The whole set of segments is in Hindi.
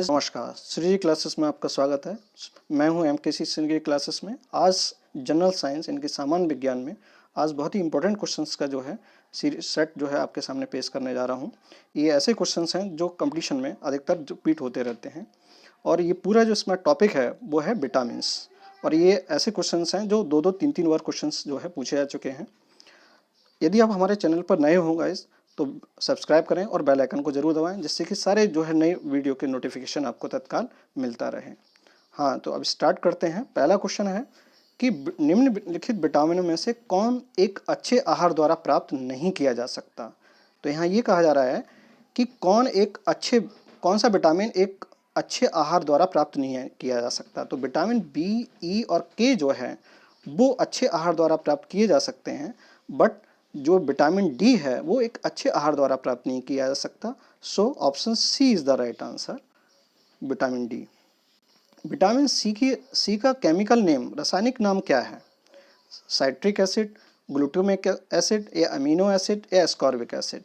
नमस्कार, श्री क्लासेस में आपका स्वागत है। मैं हूं एमकेसी श्री क्लासेस में। आज जनरल साइंस इनके सामान्य विज्ञान में आज बहुत ही इंपॉर्टेंट क्वेश्चंस का जो है सेट जो है आपके सामने पेश करने जा रहा हूं। ये ऐसे क्वेश्चंस हैं जो कंपटीशन में अधिकतर रिपीट होते रहते हैं और ये पूरा जो इसमें टॉपिक है वो है विटामिन्स। और ये ऐसे क्वेश्चंस हैं जो दो तीन तीन बार क्वेश्चंस जो है पूछे जा चुके हैं। यदि आप हमारे चैनल पर नए हो गाइस तो सब्सक्राइब करें और बेल आइकन को जरूर दबाएं, जिससे कि सारे जो है नए वीडियो के नोटिफिकेशन आपको तत्काल मिलता रहे। हाँ, तो अब स्टार्ट करते हैं। पहला क्वेश्चन है कि निम्नलिखित विटामिनों में से कौन एक अच्छे आहार द्वारा प्राप्त नहीं किया जा सकता। तो यहाँ ये कहा जा रहा है कि कौन सा विटामिन एक अच्छे आहार द्वारा प्राप्त नहीं किया जा सकता। तो विटामिन बी, ई और के जो है वो अच्छे आहार द्वारा प्राप्त किए जा सकते हैं, बट जो विटामिन डी है वो एक अच्छे आहार द्वारा प्राप्त नहीं किया जा सकता। So option C is the right answer, vitamin D. Vitamin C का केमिकल नेम, रासायनिक नाम क्या है? साइट्रिक एसिड, ग्लूटामिक एसिड या अमीनो एसिड या एस्कॉर्बिक एसिड।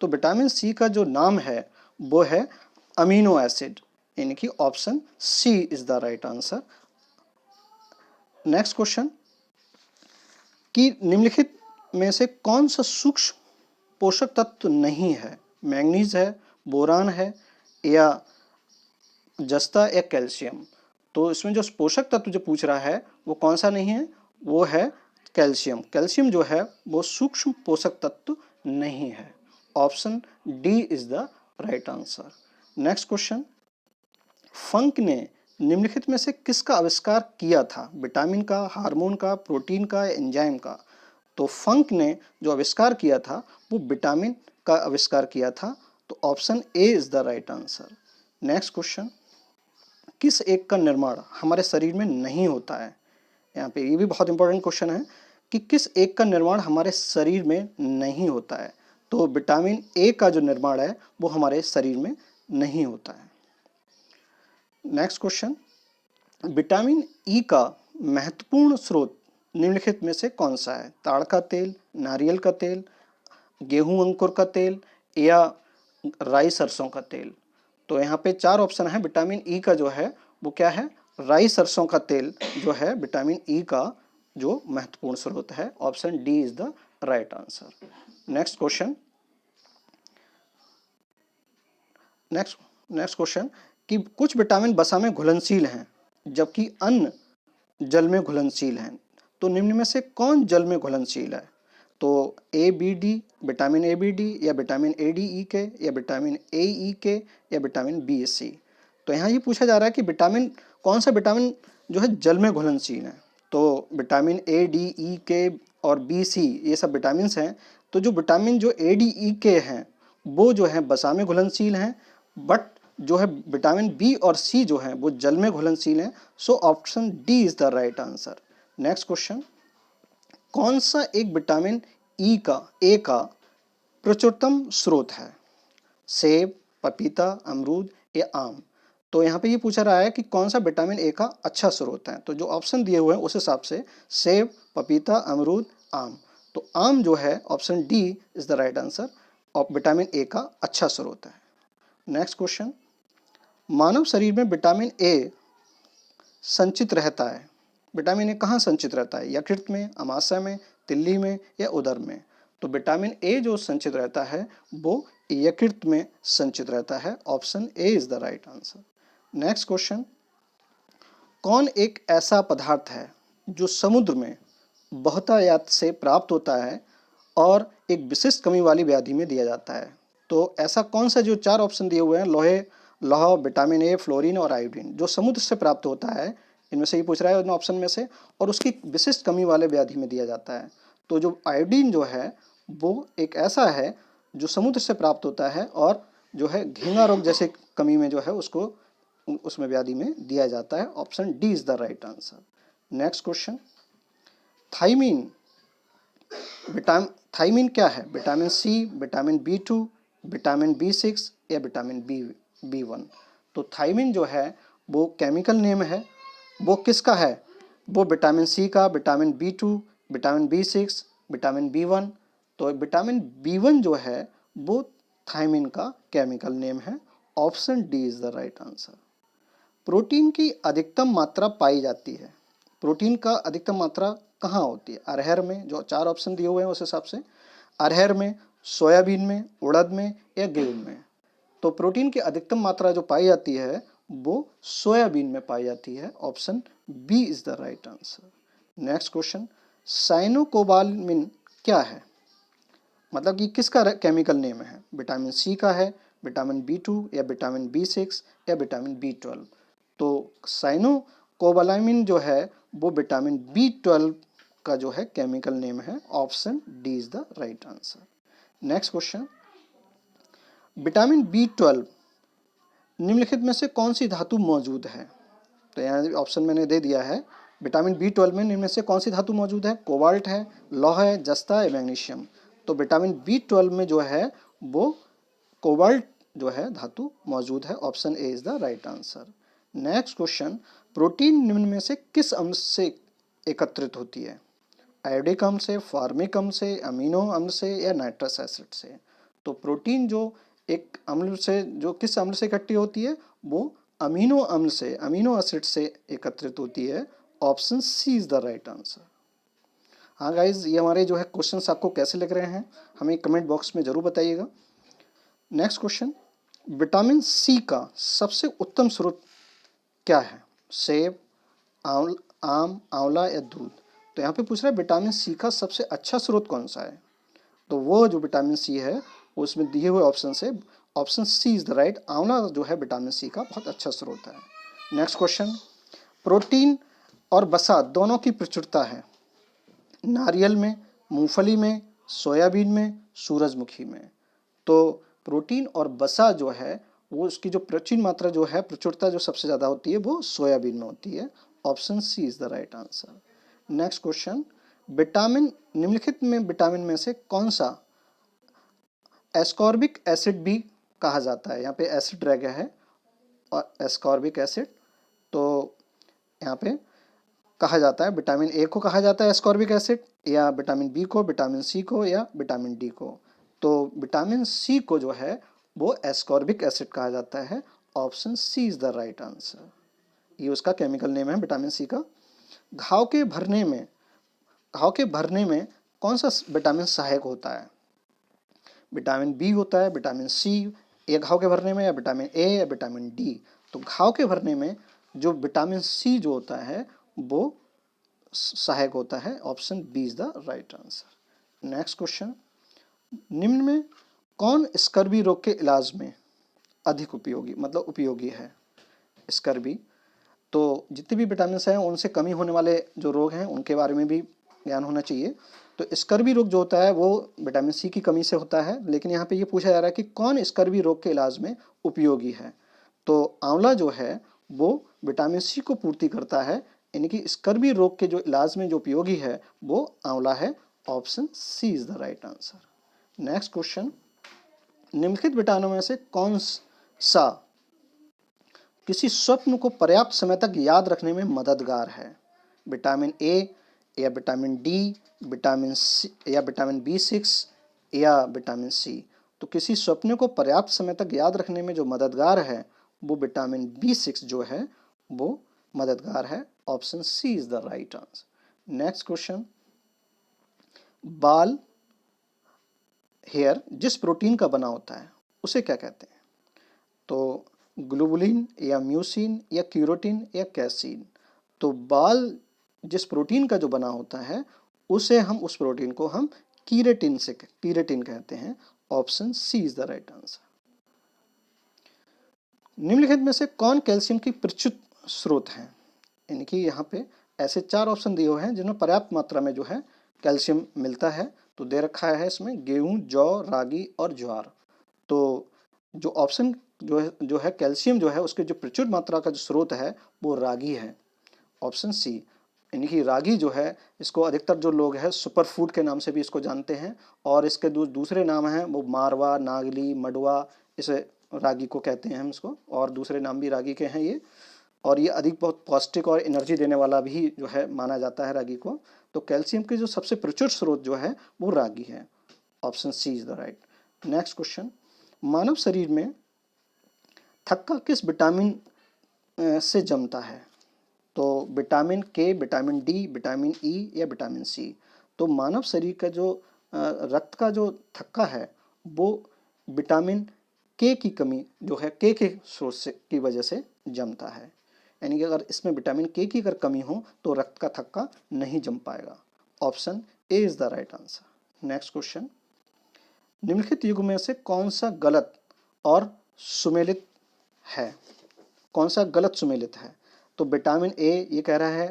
तो विटामिन सी का जो नाम है वो है अमीनो एसिड, यानी कि option C is the right answer. Next question कि निम्नलिखित में से कौन सा सूक्ष्म पोषक तत्व नहीं है? मैंगनीज है, बोरान है या जस्ता या कैल्शियम। तो इसमें जो पोषक तत्व जो पूछ रहा है वो कौन सा नहीं है? वो है कैल्शियम। कैल्शियम जो है वो सूक्ष्म पोषक तत्व नहीं है। Option D is the right answer. Next question, Funk ने निम्नलिखित में से किसका आविष्कार किया था? विटामिन का, हार्मोन का, प्रोटीन का या एंजाइम का? तो फंक ने जो आविष्कार किया था वो विटामिन का आविष्कार किया था। तो option A is the right answer. Next question, किस एक का निर्माण हमारे शरीर में नहीं होता है? यहाँ पे ये भी बहुत इंपॉर्टेंट क्वेश्चन है कि किस एक का निर्माण हमारे शरीर में नहीं होता है। तो विटामिन ए का जो निर्माण है वो हमारे शरीर में नहीं होता है। नेक्स्ट क्वेश्चन, विटामिन ई का महत्वपूर्ण स्रोत निम्नलिखित में से कौन सा है? ताड़ का तेल, नारियल का तेल, गेहूं अंकुर का तेल या राई सरसों का तेल। तो यहाँ पे चार ऑप्शन है। विटामिन ई का जो है वो क्या है? राई सरसों का तेल जो है विटामिन ई का जो महत्वपूर्ण स्रोत है। Option D is the right answer. Next question, next question कि कुछ विटामिन वसा में घुलनशील हैं जबकि अन्य जल में घुलनशील हैं। तो निम्न में से कौन जल में घुलनशील है? तो A B D, vitamin A B D या vitamin A D E K या विटामिन ए ई के या विटामिन बी सी। तो यहाँ ये पूछा जा रहा है कि विटामिन कौन सा विटामिन जो है जल में घुलनशील है। तो विटामिन ए डी ई के और बी सी ये सब विटामिन हैं। तो जो विटामिन जो ए डी ई के हैं वो जो है वसा में घुलनशील हैं, बट जो है विटामिन बी और सी जो है वो जल में घुलनशील हैं। So option D is the right answer. Next question, कौन सा एक विटामिन ई का ए का प्रचुरतम स्रोत है? सेब, पपीता, अमरूद या आम। तो यहाँ पे ये पूछा रहा है कि कौन सा विटामिन ए का अच्छा स्रोत है। तो जो ऑप्शन दिए हुए हैं उस हिसाब से सेब, पपीता, अमरूद, आम। तो आम जो है option D is the right answer और विटामिन ए का अच्छा स्रोत है। नेक्स्ट क्वेश्चन, मानव शरीर में विटामिन ए संचित रहता है। विटामिन ए कहाँ संचित रहता है? यकृत में, अमाशय में, तिल्ली में या उदर में। तो विटामिन ए जो संचित रहता है वो यकृत में संचित रहता है। Option A is the right answer. Next question, कौन एक ऐसा पदार्थ है जो समुद्र में बहुतायत से प्राप्त होता है और एक विशिष्ट कमी वाली व्याधि में दिया जाता है? तो ऐसा कौन सा, जो चार ऑप्शन दिए हुए हैं, लौह, विटामिन ए, फ्लोरीन और आयोडीन, जो समुद्र से प्राप्त होता है, इनमें से ही पूछ रहा है इन ऑप्शन में से, और उसकी विशिष्ट कमी वाले व्याधि में दिया जाता है। तो जो आयोडीन जो है वो एक ऐसा है जो समुद्र से प्राप्त होता है और जो है घेंगा रोग जैसे कमी में जो है उसको उसमें व्याधि में दिया जाता है। Option D is the right answer. Next question, thiamine thiamine क्या है? विटामिन सी, विटामिन B2, विटामिन B6 या विटामिन B1। तो थाइमीन जो है वो केमिकल नेम है। वो किसका है? वो विटामिन सी का, vitamin B2, vitamin B6, vitamin B1। तो विटामिन B1 जो है वो थाइमीन का केमिकल नेम है। Option D is the right answer. Protein की अधिकतम मात्रा पाई जाती है, प्रोटीन का अधिकतम मात्रा कहाँ होती है? अरहर में, जो 4 ऑप्शन दिए हुए हैं उस हिसाब से, अरहर में, सोयाबीन में, उड़द में या गेहूं में। तो प्रोटीन की अधिकतम मात्रा जो पाई जाती है वो सोयाबीन में पाई जाती है। Option B is the right answer. Next question, cyanocobalamin क्या है? मतलब कि किसका केमिकल नेम है? विटामिन सी का है, विटामिन B2 या विटामिन B6 या विटामिन B12? तो साइनोकोबालामिन जो है वो विटामिन B12 का जो है केमिकल नेम है। Option D is the right answer. Next question, vitamin B12 निम्नलिखित में से कौन सी धातु मौजूद है? तो यहाँ ऑप्शन मैंने दे दिया है। विटामिन B12 में निम्न में से कौन सी धातु मौजूद है? कोबाल्ट है, लौह है, जस्ता है, मैग्नीशियम। तो विटामिन B12 में जो है वो कोबाल्ट जो है धातु मौजूद है। Option A is the right answer. Next question, protein निम्न में से किस अम्ल से एकत्रित होती है? आयोडिक अम्ल से, फार्मिक अम्ल से, अमीनो अम्ल से या नाइट्रस एसिड से? तो प्रोटीन जो एक अम्ल से, जो किस अम्ल से इकट्ठी होती है? वो अमीनो अम्ल से, अमीनो एसिड से एकत्रित होती है। Option C is the right answer. हाँ गाइज, ये हमारे जो है क्वेश्चंस आपको कैसे लग रहे हैं हमें कमेंट बॉक्स में जरूर बताइएगा। नेक्स्ट क्वेश्चन, विटामिन सी का सबसे उत्तम स्रोत क्या है? सेब, आम, आंवला या दूध? तो यहाँ पे पूछ रहा है विटामिन सी का सबसे अच्छा स्रोत कौन सा है? तो वो जो विटामिन सी है उसमें दिए हुए ऑप्शन से option C is the right. आंवला जो है विटामिन सी का बहुत अच्छा स्रोत है। नेक्स्ट क्वेश्चन, प्रोटीन और वसा दोनों की प्रचुरता है नारियल में, मूंगफली में, सोयाबीन में, सूरजमुखी में? तो प्रोटीन और वसा जो है वो उसकी जो प्रचुर मात्रा जो है, प्रचुरता जो सबसे ज़्यादा होती है वो सोयाबीन में होती है। Option C is the right answer. Next question, vitamin निम्नलिखित में विटामिन में से कौन सा एस्कॉर्बिक एसिड भी कहा जाता है? यहाँ पे एसिड रह गया है और एस्कॉर्बिक एसिड। तो यहाँ पे कहा जाता है विटामिन ए को कहा जाता है एस्कॉर्बिक एसिड, या विटामिन बी को, विटामिन सी को या विटामिन डी को? तो विटामिन सी को जो है वो एस्कॉर्बिक एसिड कहा जाता है। Option C is the right answer. ये उसका केमिकल नेम है विटामिन सी का। घाव के भरने में, घाव के भरने में कौन सा विटामिन सहायक होता है? विटामिन बी होता है, विटामिन सी ये घाव के भरने में, या विटामिन ए या विटामिन डी? तो घाव के भरने में जो विटामिन सी जो होता है वो सहायक होता है। Option B is the right answer. Next question, निम्न में कौन स्कर्वी रोग के इलाज में अधिक उपयोगी, मतलब उपयोगी है? स्कर्वी, तो जितने भी विटामिन हैं उनसे कमी होने वाले जो रोग हैं उनके बारे में भी ज्ञान होना चाहिए। तो स्कर्वी रोग जो होता है वो विटामिन सी की कमी से होता है, लेकिन यहाँ पे ये पूछा जा रहा है कि कौन स्कर्वी रोग के इलाज में उपयोगी है? तो आंवला जो है वो विटामिन सी को पूर्ति करता है, यानी कि स्कर्वी रोग के जो इलाज में जो उपयोगी है वो आंवला है। Option C is the right answer. Next question, निम्नलिखित विटामिनों में से कौन सा किसी स्वप्न को पर्याप्त समय तक याद रखने में मददगार है? विटामिन ए या विटामिन डी, विटामिन सी या विटामिन B6 या विटामिन सी? तो किसी स्वप्न को पर्याप्त समय तक याद रखने में जो मददगार है वो विटामिन B6 जो है वो मददगार है। Option C is the right answer. Next question, बाल, हेयर जिस प्रोटीन का बना होता है उसे क्या कहते हैं? तो ग्लोबुलिन या म्यूसिन या क्यूरोटिन या कैसीन? तो बाल जिस प्रोटीन का जो बना होता है उसे हम, उस प्रोटीन को हम कीरेटिन कहते हैं। Option C is the right answer. निम्नलिखित में से कौन कैल्शियम की प्रचुर स्रोत है? यानी कि यहाँ पे ऐसे 4 ऑप्शन दिए हुए हैं जिनमें पर्याप्त मात्रा में जो है कैल्शियम मिलता है। तो दे रखा है इसमें गेहूं, जौ, रागी और ज्वार। तो जो ऑप्शन जो है कैल्शियम जो है उसके जो प्रचुर मात्रा का जो स्रोत है वो रागी है। ऑप्शन सी, यानी कि रागी जो है इसको अधिकतर जो लोग हैं सुपर फूड के नाम से भी इसको जानते हैं, और इसके दूसरे नाम हैं वो मारवा, नागली, मडवा, इसे रागी को कहते हैं हम इसको, और दूसरे नाम भी रागी के हैं ये। और ये अधिक बहुत पौष्टिक और एनर्जी देने वाला भी जो है माना जाता है रागी को। तो कैल्शियम के जो सबसे प्रचुर स्रोत जो है वो रागी है। Option C is the right. Next question, मानव शरीर में थक्का किस विटामिन से जमता है? तो विटामिन के, विटामिन डी, विटामिन ई या विटामिन सी। तो मानव शरीर का जो रक्त का जो थक्का है वो विटामिन के की कमी जो है के स्रोत से की वजह से जमता है। यानी कि अगर इसमें विटामिन के की अगर कमी हो तो रक्त का थक्का नहीं जम पाएगा। Option A is the right answer. Next question, निम्नलिखित युग में से कौन सा गलत और सुमेलित है? कौन सा गलत सुमेलित है? तो विटामिन ए ये कह रहा है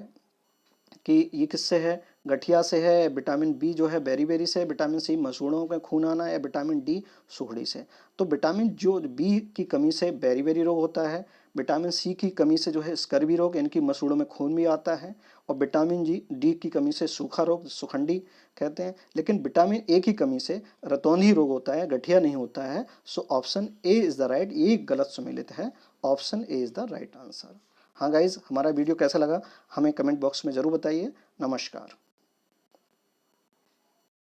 कि ये किससे है? गठिया से है। विटामिन बी जो है बेरी से, विटामिन सी मसूड़ों में खून आना, या विटामिन डी सुखड़ी से। तो विटामिन जो बी की कमी से बेरी रोग होता है, विटामिन सी की कमी से जो है स्कर्वी रोग यानी कि मसूड़ों में खून भी आता है, और विटामिन डी की कमी से सूखा रोग सुखंडी कहते हैं। लेकिन विटामिन ए की कमी से रतौंधी रोग होता है, गठिया नहीं होता है। So option A is the right, ये गलत सुमेलित है। Option A is the right answer. हाँ गाइज, हमारा वीडियो कैसा लगा हमें कमेंट बॉक्स में ज़रूर बताइए। नमस्कार।